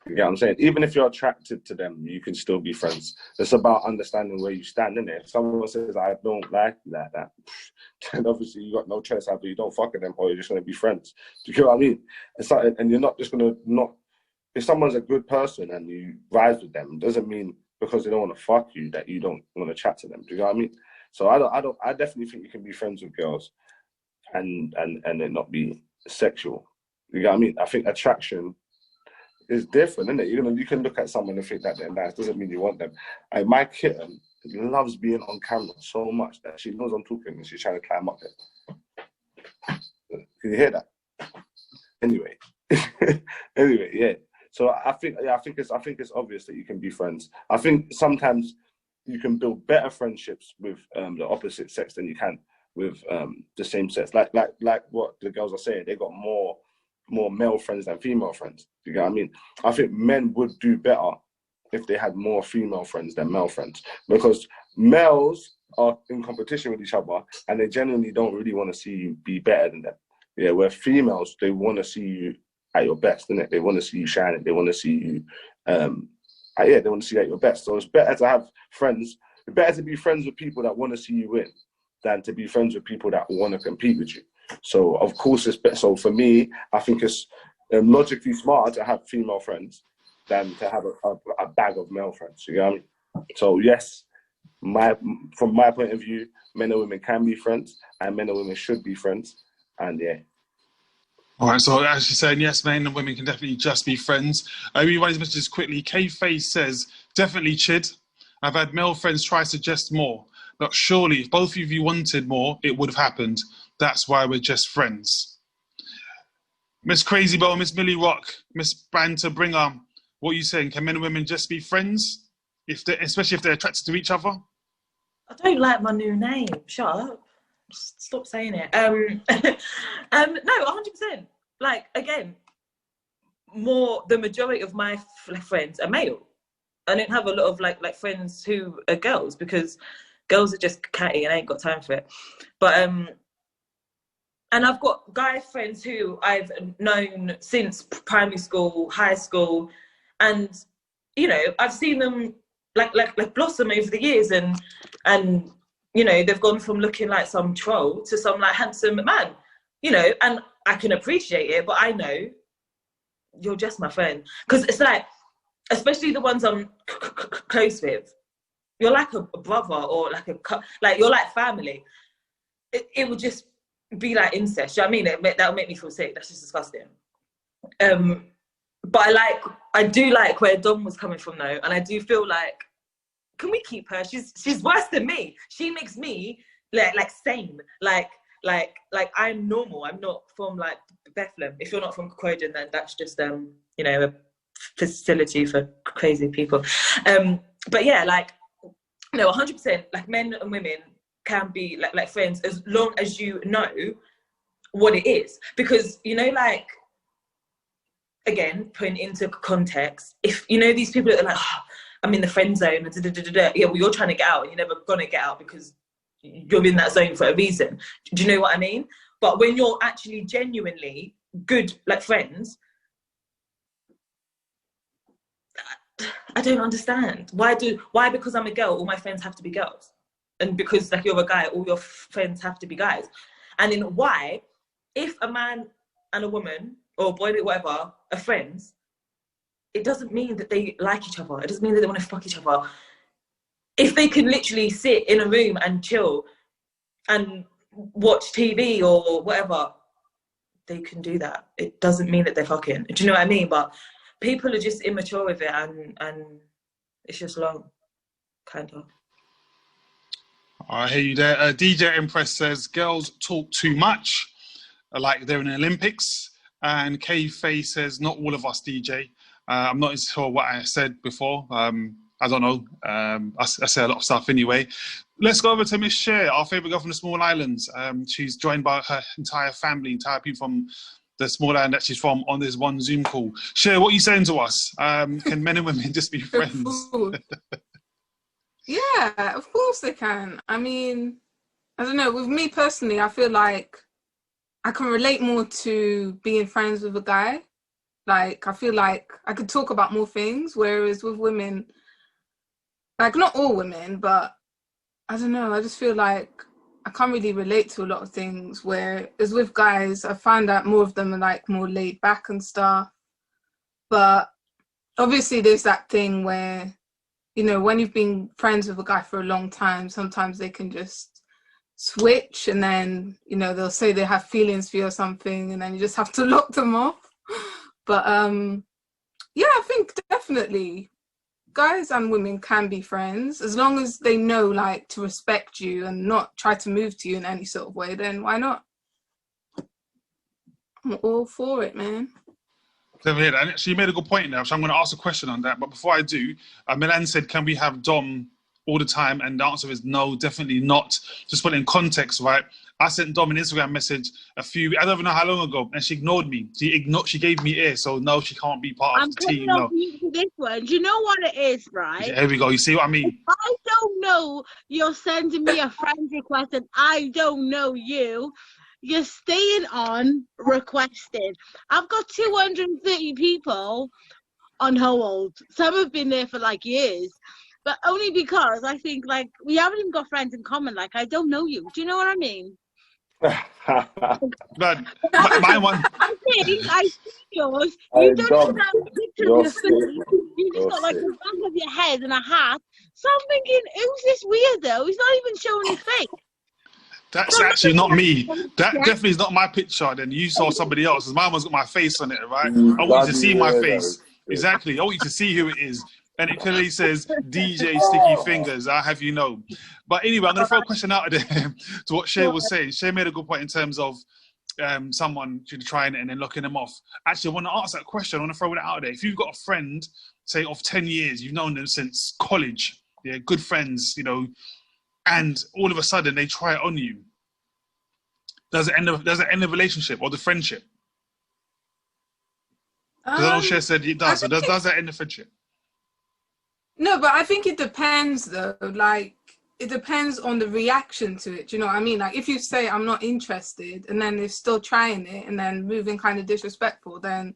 You get what I'm saying? Even if you're attracted to them, you can still be friends. It's about understanding where you stand, in it. If someone says, I don't like you like that, then obviously you got no choice. Either you don't fuck with them or you're just going to be friends. Do you get what I mean? And you're not just going to not... If someone's a good person and you rise with them, it doesn't mean because they don't want to fuck you that you don't want to chat to them. Do you know what I mean? So I definitely think you can be friends with girls and it not be sexual. You know what I mean? I think attraction is different, isn't it? You can look at someone and think that they're nice. Doesn't mean you want them. My kitten loves being on camera so much that she knows I'm talking and she's trying to climb up it. Can you hear that? Anyway, yeah. So I think it's obvious that you can be friends. I think sometimes you can build better friendships with the opposite sex than you can with the same sex. Like what the girls are saying, they got more male friends than female friends. You get what I mean? I think men would do better if they had more female friends than male friends, because males are in competition with each other, and they genuinely don't really want to see you be better than them. Yeah, where females, they want to see you at your best, innit? They want to see you shining. They want to see you, they want to see you at your best. So it's better to have friends. It's better to be friends with people that want to see you win than to be friends with people that want to compete with you. So of course it's better. So for me, I think it's logically smarter to have female friends than to have a bag of male friends. You know what I mean? So yes, from my point of view, men and women can be friends, and men and women should be friends. And yeah. All right, so as you're saying, yes, men and women can definitely just be friends. I really want to mention this quickly. K-Face says, definitely chid. I've had male friends try to suggest more, but surely if both of you wanted more, it would have happened. That's why we're just friends. Miss Crazy Bow, Miss Millie Rock, Miss Banter Bringer, what are you saying? Can men and women just be friends, especially if they're attracted to each other? I don't like my new name. Shut up. Stop saying it. No, 100%. Like, again, the majority of my friends are male. I don't have a lot of like friends who are girls, because girls are just catty and I ain't got time for it. But and I've got guy friends who I've known since primary school, high school, and you know, I've seen them like blossom over the years, and you know, they've gone from looking like some troll to some like handsome man, you know, and I can appreciate it, but I know you're just my friend. Because it's like, especially the ones I'm close with, you're like a brother, or like you're like family. It would just be like incest. Do you know what I mean? That would make me feel sick. That's just disgusting. But I do like where Dom was coming from though, and I do feel like, can we keep her? She's worse than me. She makes me like sane. Like I'm normal. I'm not from like Bethlehem. If you're not from Croydon, then that's just you know, a facility for crazy people. But yeah, like no, 100%. Like men and women can be like friends as long as you know what it is. Because you know, like again, putting into context, if you know these people that are like, oh, I'm in the friend zone, yeah, well, you're trying to get out and you're never gonna get out because you're in that zone for a reason. Do you know what I mean? But when you're actually genuinely good, like friends, I don't understand. Why because I'm a girl, all my friends have to be girls? And because like you're a guy, all your friends have to be guys? And then why, if a man and a woman, or a boy, whatever, are friends, it doesn't mean that they like each other. It doesn't mean that they want to fuck each other. If they can literally sit in a room and chill and watch TV or whatever, they can do that. It doesn't mean that they're fucking. Do you know what I mean? But people are just immature with it, and it's just long, kind of. I hear you there. DJ Empress says, girls talk too much, like they're in the Olympics. And K Faye says, not all of us, DJ. I'm not sure what I said before. I don't know. I say a lot of stuff anyway. Let's go over to Miss Cher, our favourite girl from the small islands. She's joined by her entire family, entire people from the small island that she's from on this one Zoom call. Cher, what are you saying to us? Can men and women just be friends? Yeah, of course they can. I mean, I don't know. With me personally, I feel like I can relate more to being friends with a guy. Like, I feel like I could talk about more things, whereas with women, like, not all women, but I don't know, I just feel like I can't really relate to a lot of things, whereas with guys, I find that more of them are, like, more laid back and stuff. But obviously there's that thing where, you know, when you've been friends with a guy for a long time, sometimes they can just switch, and then, you know, they'll say they have feelings for you or something, and then you just have to lock them off. But yeah, I think definitely guys and women can be friends as long as they know, like, to respect you and not try to move to you in any sort of way. Then why not? I'm all for it, man. And actually, you made a good point now, so I'm going to ask a question on that. But before I do, Milan said, can we have Dom all the time? And the answer is no, definitely not. Just put it in context, right? I sent Dom an Instagram message I don't even know how long ago, and she ignored me. She gave me ear, so no, she can't be part of the team. I'm coming on to this one. Do you know what it is, right? Yeah, here we go. You see what I mean? If I don't know you're sending me a friend request and I don't know you. You're staying on requested. I've got 230 people on hold. Some have been there for like years, but only because I think like we haven't even got friends in common. Like, I don't know you. Do you know what I mean? But my one. I see yours. You don't even have a picture of your face. You just got like the back of your head and a hat. So I'm thinking, who's this weirdo? He's not even showing his face. That's actually not me. That definitely is not my picture. Then you saw somebody else's. Mine one's got my face on it, right? I want you to see my face. Exactly. I want you to see who it is. And it clearly says DJ Sticky Fingers. I have you know. But anyway, I'm going to throw a question out there to what Shay was saying. Shay made a good point in terms of someone trying it and then locking them off. Actually, I want to ask that question. I want to throw it out there. If you've got a friend, say, of 10 years, you've known them since college, yeah, good friends, you know, and all of a sudden they try it on you, does it end the relationship or the friendship? Because I know Shay said it does. So does that end the friendship? No, but I think it depends though. Like, it depends on the reaction to it. Do you know what I mean? Like, if you say I'm not interested and then they're still trying it and then moving kind of disrespectful, then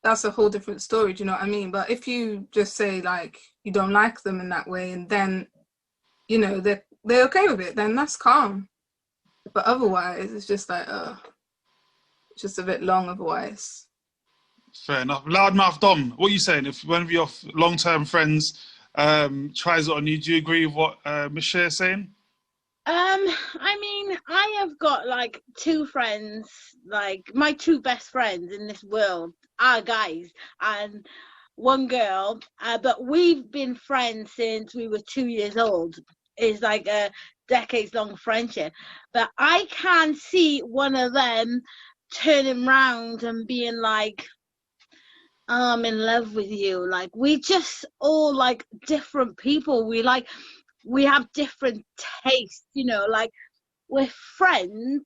that's a whole different story. Do you know what I mean? But if you just say like you don't like them in that way and then, you know, they're okay with it, then that's calm. But otherwise, it's just like, it's just a bit long otherwise. Fair enough. Loudmouth Dom, what are you saying? If one of your long-term friends tries it on you, do you agree with what Michelle is saying? I mean, I have got like two friends, like my two best friends in this world are guys and one girl, but we've been friends since we were 2 years old. It's like a decades-long friendship. But I can't see one of them turning around and being like, I'm in love with you. Like, we just all like different people. We have different tastes, you know, like we're friends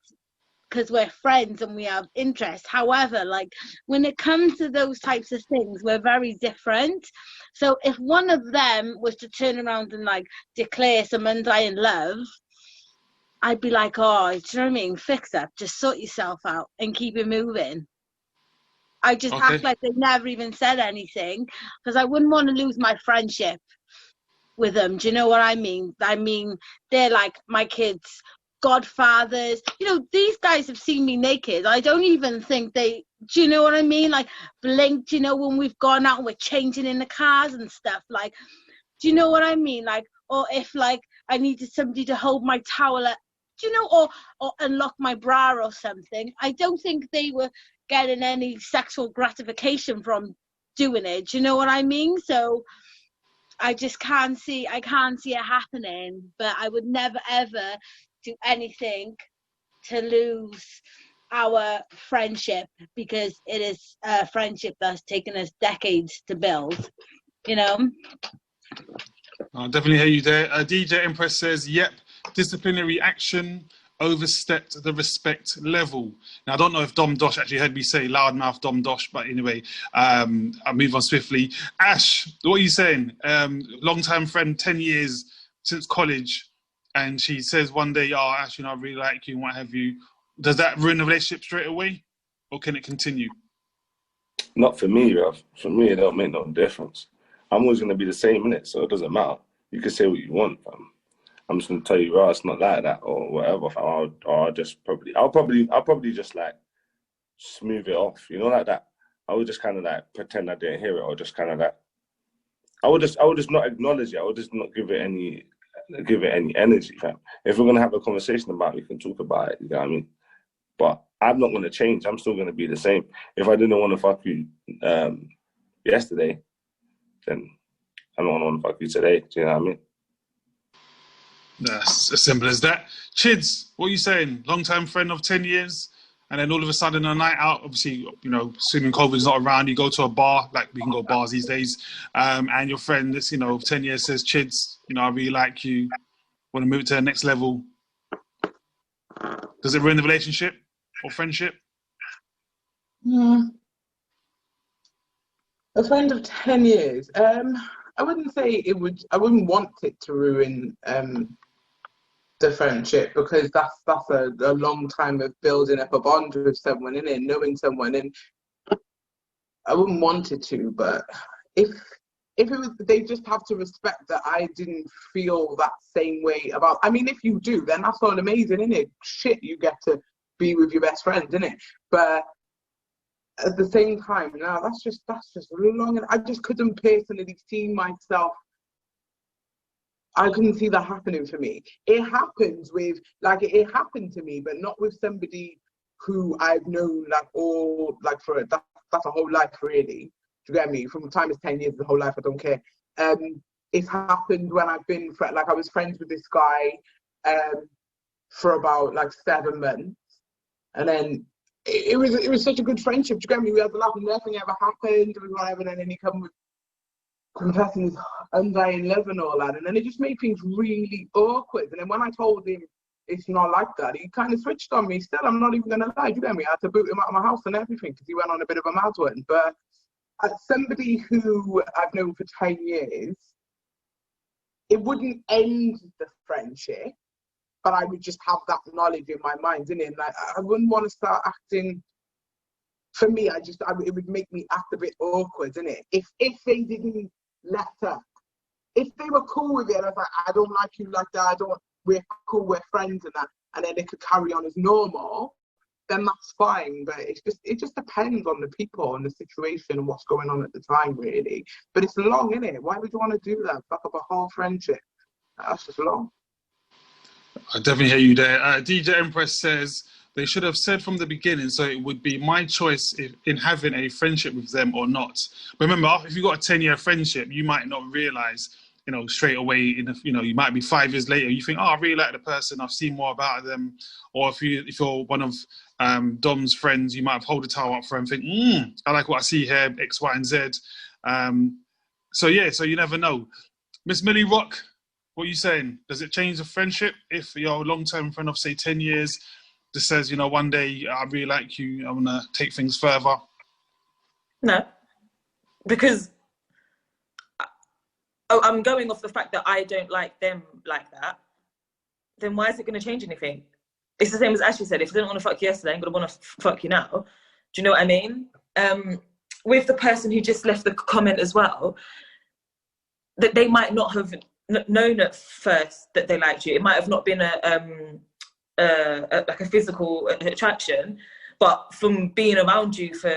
because we're friends and we have interests. However, like when it comes to those types of things, we're very different. So if one of them was to turn around and like declare some undying love, I'd be like, oh, do you know what I mean? Fix up, just sort yourself out and keep it moving. I just act like they never even said anything because I wouldn't want to lose my friendship with them. Do you know what I mean? I mean, they're like my kids' godfathers. You know, these guys have seen me naked. I don't even think do you know what I mean? Like, blinked, you know, when we've gone out and we're changing in the cars and stuff. Like, do you know what I mean? Like, or if like I needed somebody to hold my towel up, do you know, or unlock my bra or something. I don't think they were getting any sexual gratification from doing it. Do you know what I mean? So I just can't see it happening. But I would never ever do anything to lose our friendship because it is a friendship that's taken us decades to build, you know. I'll definitely hear you there. DJ Empress says, yep, disciplinary action overstepped the respect level. Now, I don't know if Dom Dosh actually heard me say loudmouth Dom Dosh, but anyway, I'll move on swiftly. Ash, what are you saying? Long-time friend, 10 years since college, and she says one day, oh, Ash, you know, I really like you and what have you. Does that ruin the relationship straight away, or can it continue? Not for me, bruv. For me, it don't make no difference. I'm always going to be the same, innit? So it doesn't matter. You can say what you want, fam. I'm just gonna tell you, it's not like that or whatever. I'll probably just like smooth it off, you know, like that. I would just kind of like pretend I didn't hear it, or just kind of like I would just not acknowledge it. I would just not give it any energy, fam. If we're gonna have a conversation about it, we can talk about it. You know what I mean? But I'm not gonna change. I'm still gonna be the same. If I didn't want to fuck you yesterday, then I don't want to fuck you today. Do you know what I mean? That's as simple as that. Chids, what are you saying? Long-time friend of 10 years, and then all of a sudden a night out, obviously, you know, assuming COVID's not around, you go to a bar, like we can go bars these days, and your friend that's, you know, 10 years says, Chids, you know, I really like you, want to move to the next level. Does it ruin the relationship or friendship? A friend of 10 years. I wouldn't say it would. I wouldn't want it to ruin the friendship, because that's a long time of building up a bond with someone, innit? Knowing someone, and I wouldn't want it to. But if it was, they just have to respect that I didn't feel that same way about. I mean, if you do, then that's all amazing, innit? Shit, you get to be with your best friend, innit? But at the same time, no, that's just long, and I just couldn't personally see myself. I couldn't see that happening for me. It happens with, like, it happened to me, but not with somebody who I've known, like, all, like, for that's a whole life, really. Do you get me? From the time it's 10 years, the whole life, I don't care. It's happened when I've been, like, I was friends with this guy for about, like, 7 months. And then it was such a good friendship. Do you get me? We had a laugh, and nothing ever happened, or whatever, and then he come with confessing his undying love and all that, and then it just made things really awkward. And then when I told him it's not like that, he kind of switched on me. Still, I'm not even gonna lie, you get me? I had to boot him out of my house and everything because he went on a bit of a mad one. But as somebody who I've known for 10 years, it wouldn't end the friendship, but I would just have that knowledge in my mind, innit? Like, I wouldn't want to start acting. For me, it would make me act a bit awkward, innit? If they didn't let up. If they were cool with it, and I was like, I don't like you like that, we're cool, we're friends and that, and then they could carry on as normal, then that's fine. But it just depends on the people and the situation and what's going on at the time, really. But it's long, innit? Why would you want to do that? Fuck up a whole friendship. That's just long. I definitely hear you there. DJ Empress says, they should have said from the beginning, so it would be my choice in having a friendship with them or not. But remember, if you've got a 10-year friendship, you might not realise, straight away, you might be 5 years later, you think, oh, I really like the person, I've seen more about them. Or if you're one of Dom's friends, you might have hold the towel up for him and think, I like what I see here, X, Y, and Z. So you never know. Miss Millie Rock, what are you saying? Does it change the friendship if you're a long-term friend of, say, 10 years, just says, one day I really like you, I want to take things further? No, because I'm going off the fact that I don't like them like that. Then why is it going to change anything? It's the same as Ashley said. If I didn't want to fuck you yesterday, I'm going to want to fuck you now. Do you know what I mean? With the person who just left the comment as well, that they might not have known at first that they liked you. It might have not been like a physical attraction, but from being around you for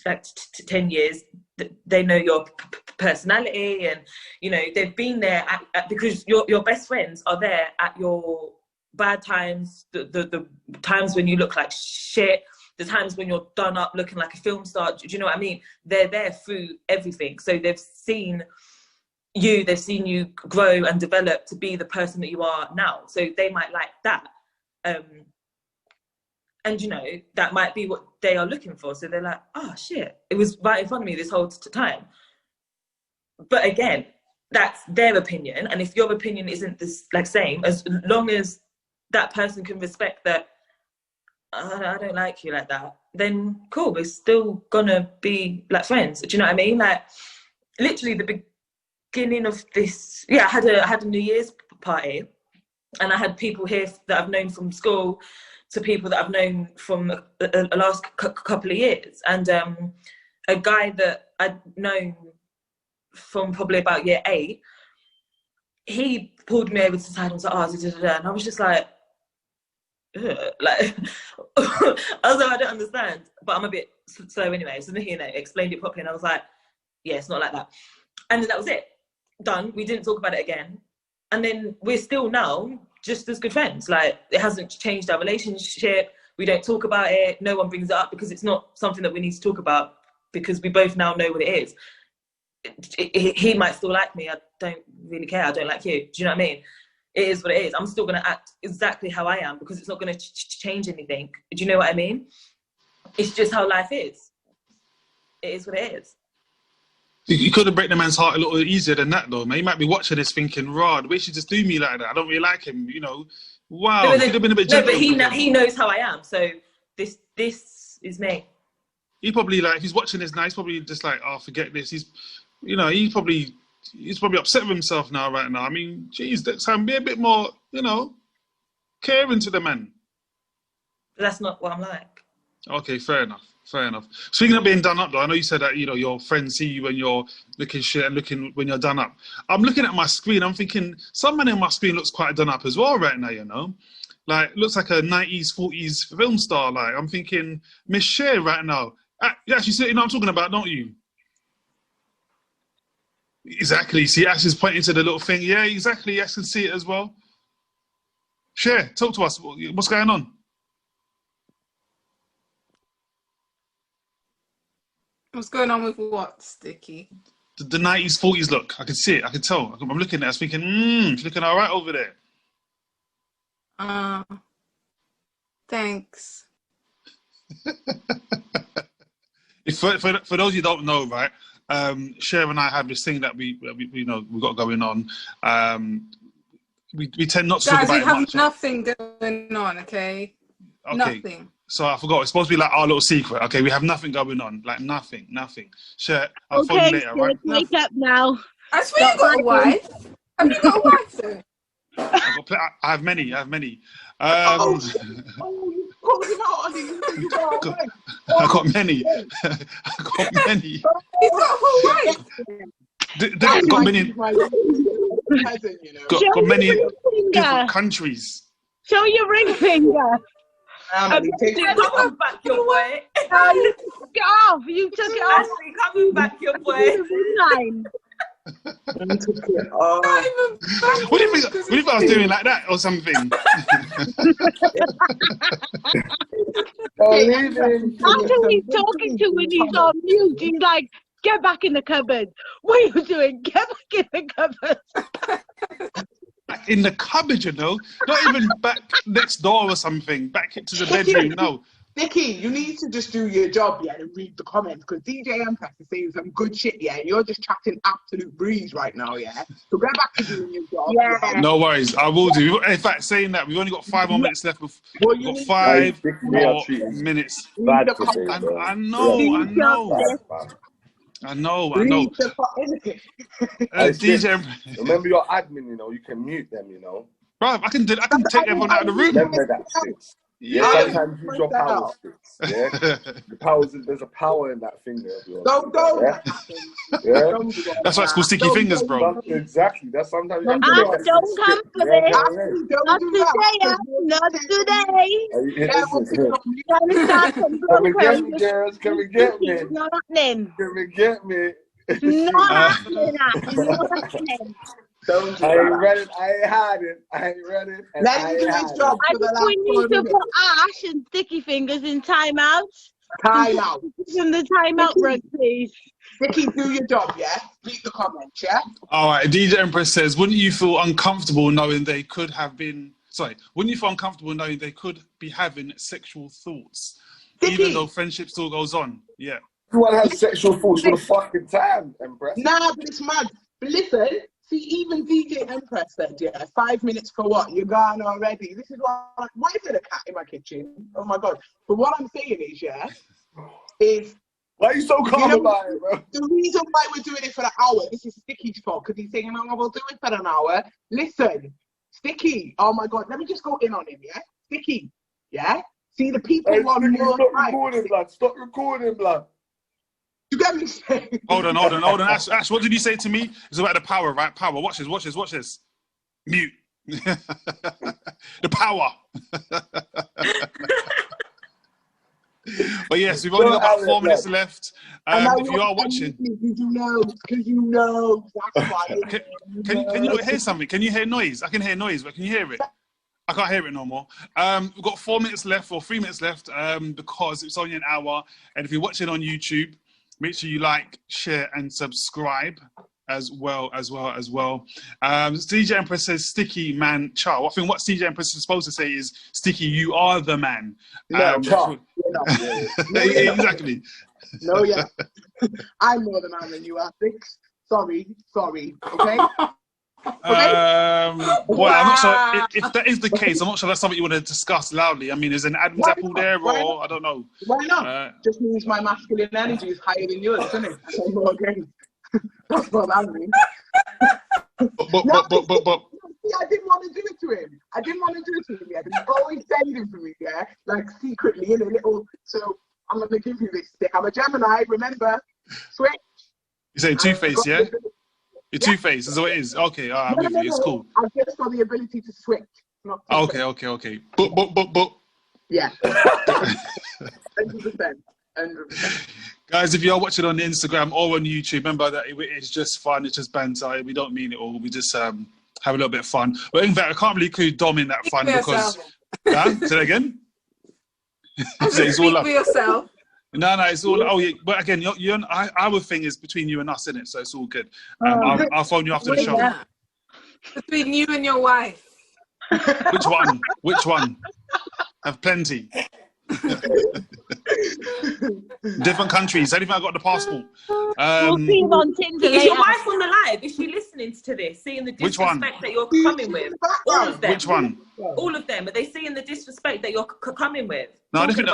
like 10 years, they know your personality, and they've been there because your best friends are there at your bad times, the times when you look like shit, the times when you're done up looking like a film star. Do you know what I mean? They're there through everything, so they've seen you grow and develop to be the person that you are now, so they might like that. And that might be what they are looking for. So they're like, oh shit, it was right in front of me this whole time. But again, that's their opinion. And if your opinion isn't this same, as long as that person can respect that, I don't like you like that, then cool, we're still gonna be like friends. Do you know what I mean? Like, literally the beginning of this, I had a New Year's party, and I had people here that I've known from school to people that I've known from the last couple of years. And a guy that I'd known from probably about year 8, he pulled me over to the side and was like, and I was just like, I was like, I don't understand, but I'm a bit slow anyway. So explained it properly, and I was like, yeah, it's not like that. And then that was it. Done. We didn't talk about it again. And then we're still now just as good friends. Like, it hasn't changed our relationship. We don't talk about it. No one brings it up because it's not something that we need to talk about, because we both now know what it is. He might still like me. I don't really care. I don't like you. Do you know what I mean? It is what it is. I'm still going to act exactly how I am, because it's not going to change anything. Do you know what I mean? It's just how life is. It is what it is. You could have break the man's heart a little easier than that, though, man. He might be watching this thinking, "Rod, why should just do me like that? I don't really like him." Wow, he could have been a bit gentle. No, but he knows how I am, so this is me. He probably, if he's watching this now, he's probably just like, "Oh, forget this." He's probably he's probably upset with himself now, right now. I mean, geez, next time be a bit more, caring to the man. That's not what I'm like. Okay, fair enough. Fair enough. Speaking of being done up, though, I know you said that your friends see you when you're looking shit and looking when you're done up. I'm looking at my screen. I'm thinking some man in my screen looks quite done up as well right now. Like looks like a 90s, 40s film star. Like I'm thinking Miss Cher right now. You actually see what I'm talking about, don't you? Exactly. See, Ash is pointing to the little thing. Yeah, exactly. Ash can see it as well. Cher, talk to us. What's going on? What's going on with what, Sticky? The 90s, 40s look. I can see it. I can tell. I'm looking at it. I was thinking, she's looking all right over there. Thanks. For those you don't know, right, Cher and I have this thing that we got going on. We tend not to talk about it much. Guys, we have nothing going on, okay? Nothing. So I forgot. It's supposed to be like our little secret. Okay, we have nothing going on. Like nothing. Cher, I'll phone you later, right? Wake up now. I swear you got a wife. Have you got a wife then? I have many. you called him out on it. I got many. I got many. He's got a whole wife. Got many. Got many different countries. Show your ring finger. Come back, your boy. You took it off. You took it off. Ashley, come back, your boy. What do you think I was doing like that or something? After he's talking to when he's on mute, he's like, get back in the cupboard. What are you doing? Get back in the cupboard. In the cupboard, not even back next door or something, back into the bedroom. No, Nikki, you need to just do your job, and read the comments, because DJ Empress is saying some good shit, and you're just chatting absolute breeze right now, So get back to doing your job. Yeah. No worries, I will do. In fact, saying that, we've only got 5 more minutes left. We've got 5 more minutes. I know. DJ, remember your admin, you can mute them, Bro, I can take everyone out of the room. Remember that shit. Yeah, sometimes use your power sticks. Yeah, there's a power in that finger of yours. Don't go. Yeah, that's why it's called sticky fingers, bro. Exactly. That's sometimes. Don't come for this. Not today. Not today. Come and get me, girls. Come and get me. Not happening. Come and get me. Not happening. I ain't running. I ain't hiding. I ain't running. Let him do his job. I think we need to put Ash and Sticky Fingers in timeout. Timeout. In the timeout run, please. Sticky, do your job, Read the comments, All right. DJ Empress says, wouldn't you feel uncomfortable knowing they could have been... Sorry. Wouldn't you feel uncomfortable knowing they could be having sexual thoughts, Sticky, even though friendship still goes on? Yeah. Everyone has sexual thoughts for the fucking time, Empress. Nah, but it's mad. But listen... See, even DJ Empress said, 5 minutes for what? You're gone already. This is why is there a cat in my kitchen? Oh my God. But what I'm saying is, why are you so calm about it, bro? The reason why we're doing it for an hour, this is Sticky's fault, because he's saying, we'll do it for an hour. Listen, Sticky, oh my God, let me just go in on him, Sticky, See, the people want more time. Stop recording, blood. You get me saying? Hold on. Ash, what did you say to me? It's about the power, right? Power. Watch this. Mute. The power. But yes, we've only got about 4 minutes left. If you are watching, because you know, that's why. Can you hear something? Can you hear noise? I can hear noise, but can you hear it? I can't hear it no more. We've got 4 minutes left or 3 minutes left because it's only an hour. And if you're watching on YouTube, make sure you like, share, and subscribe as well. DJ Empress says, Sticky, man, Char. I think what DJ Empress is supposed to say is, Sticky, you are the man. Char. Exactly. No, I'm more the man than you are, Six. Sorry, okay? Well, I'm not sure if that is the case. I'm not sure that's something you want to discuss loudly. I mean, is an Adam's apple there, or I don't know. Why not? Just means my masculine energy is higher than yours, isn't it? Okay. That's what I mean. But See, I didn't want to do it to him. Yeah. But he's always sending for me, yeah, like secretly in a little. So I'm gonna give you this stick. I'm a Gemini, remember? Switch. You say Two-Face, yeah? You're Two-Face, is what it is. Okay, I'm with you. It's cool. I've just got the ability to switch. Okay. But. Yeah. 100%. 100%. Guys, if you're watching on Instagram or on YouTube, remember that it's just fun. It's just banter. We don't mean it all. We just have a little bit of fun. But in fact, I can't really include Dom in that fun because... Say that again? It's all up. For yourself. No, it's all... Oh, yeah. But again, our thing is between you and us, isn't it? So it's all good. I'll phone you after the show. Yeah. Between you and your wife. Which one? Have plenty. Different countries. Only if I got the passport. We'll see him on Tinder Is your wife on the live? Is she listening to this? Seeing the disrespect that you're coming with? All of them. Which one? All of them. Are they seeing the disrespect that you're coming with? No, they think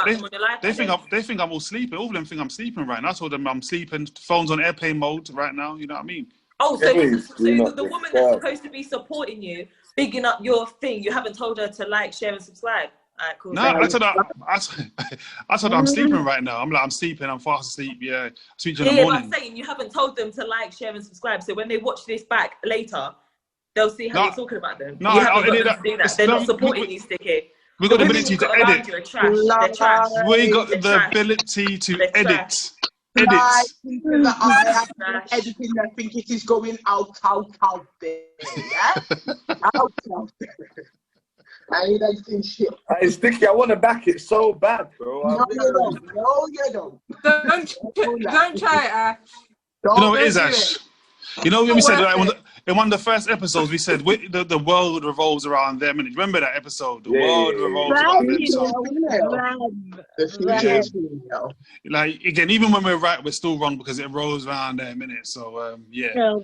I'm all sleeping. All of them think I'm sleeping right now. I told them I'm sleeping. Phone's on airplane mode right now. You know what I mean? Oh, so the woman that's supposed to be supporting you, bigging up your thing, you haven't told her to like, share, and subscribe. All right, cool. No, I told her I'm sleeping right now. I'm sleeping. I'm fast asleep. Yeah, sleep in the morning. I'm saying you haven't told them to like, share, and subscribe. So when they watch this back later, they'll see how you're talking about them. No, you haven't got to do that. They're not supporting you, Sticky. We got the ability to edit. They're trash. We got the ability to edit. I editing. I think it is going out there. Yeah, out there. I ain't editing shit. Hey, Sticky, I want to back it so bad, bro. No, you don't. Don't try it, Ash. You know what it is, Ash? You know when we said in one of the first episodes, we said the world revolves around them. And remember that episode? The world revolves around them. So, like again, even when we're right, we're still wrong because it rolls around them, innit? So yeah. No,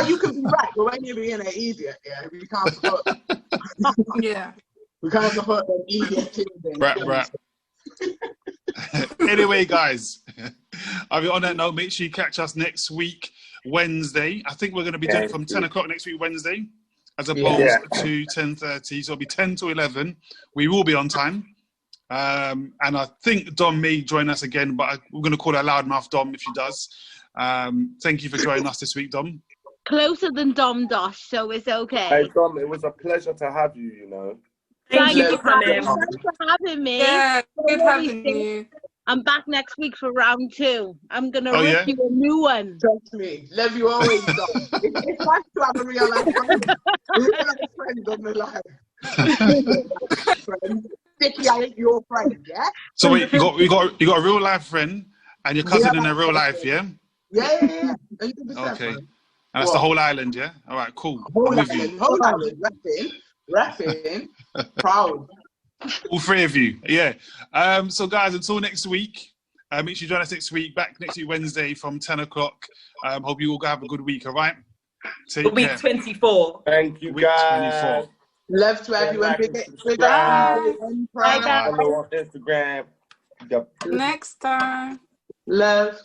you can be right, but when you're being an idiot, yeah, we can't support. Yeah. We can't support them idiot things. Right. Anyway, guys, on that note, make sure you catch us next week, Wednesday. I think we're going to be doing from 10 o'clock next week, Wednesday, as opposed to 10:30. So it'll be 10 to 11. We will be on time. And I think Dom may join us again, but we're going to call her Loudmouth Dom if she does. Thank you for joining us this week, Dom. Closer than Dom Dosh, so it's okay. Hey, Dom, it was a pleasure to have you, you know. Thank you for having me. Yeah, good having you. I'm back next week for round 2. I'm going to rip you a new one. Trust me. Love you always, Dom. It's nice to have a real life friend. Real life friends on the live. Sticky, I ain't your friend, yeah? So wait, you got a real life friend and your cousin in a real life, yeah? Yeah. 100%, okay. Man. And that's the whole island, yeah? All right, cool. Whole island. Rapping. Proud. All 3 of you, yeah. So guys, until next week, make sure you join us next week. Back next week, Wednesday from 10 o'clock. Hope you all have a good week, all right? Take care. Week 24. Thank you, guys. 24. Love to have you on Instagram. Next time. Love,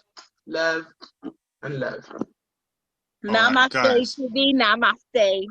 and love. Namaste, right, Namaste.